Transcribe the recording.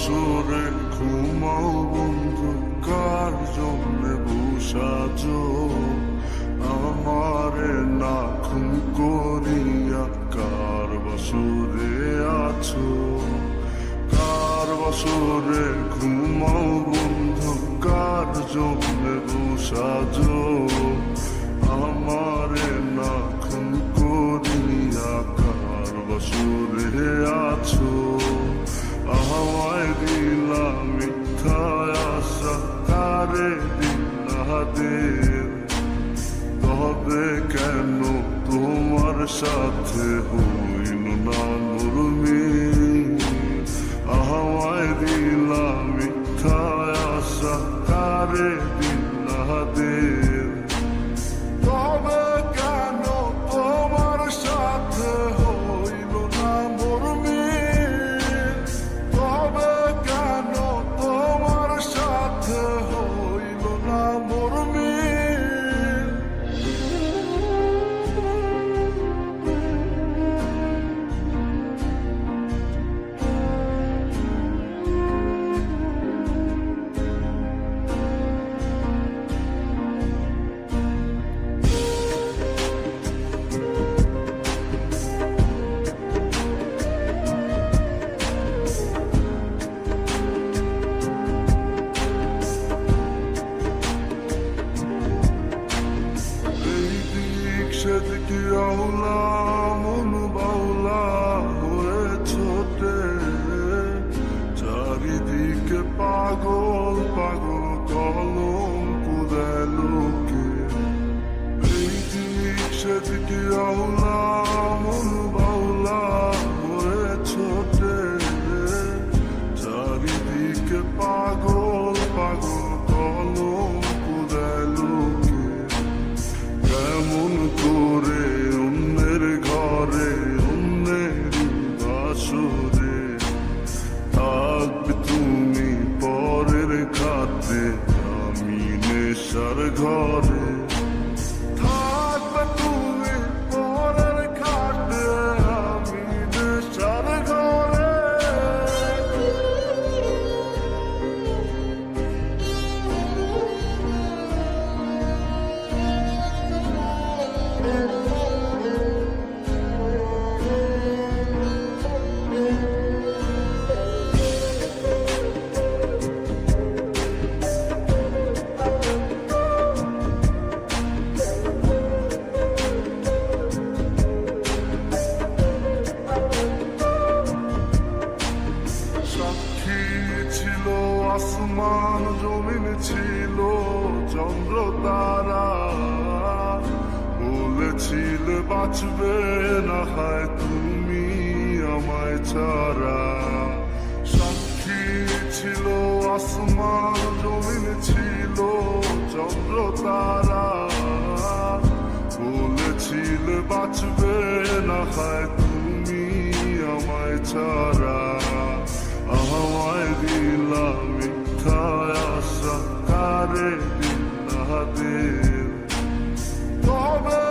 বাসরে ঘুমাও বন্ধু, কার জন্যে বসাজো আমারে না খুন করিয়া? কার বাসরে আছো, কার বাসরে ঘুমাও বন্ধু, কার জন্যে বসাজো আমারে না খুন করিয়া? কার বাসরে আছো? আমায় দিলা মিথ্যা আশা, কারে দিলা দের? তবে কেন তোমার সাথে হইল না নরমি? আমায় দিলা মিথ্যা আশা, কারে দিলা দের? তবে কেন তোমার সাথে হইল না মরমি? তবে কেন তোমার সাথে হইল না মরমি? সেদিকে আওলা মন বাউলা হয়ে ছোটে, চারিদিকে পাগল পাগল কলঙ্ক দেয় লোকে। এই দিক সেদিকে আওলা মন বাউলা হয়ে ছোটে, চারিদিকে পাগল পাগল কলঙ্ক দেয় লোকে। কেমন করে অন্যের ঘরে অন্যের বাসরে থাকবে তুমি পরের খাতে? আমি নেশার ঘরে থাকবে তুমি পরের খাতে, আমি নেশার ঘরে। সাক্ষী ছিল আসমান, জমিন ছিল চন্দ্র তারা, বলেছিলে বাঁচবে না হয় তুমি আমায় ছাড়া। সাক্ষী ছিল আসমান, জমিন ছিল চন্দ্র তারা, বলেছিলে বাঁচবে না হয় তুমি আমায় ছাড়া। আমায় দিলা মিথ্যা আশা, কারে দিলা দের? তবে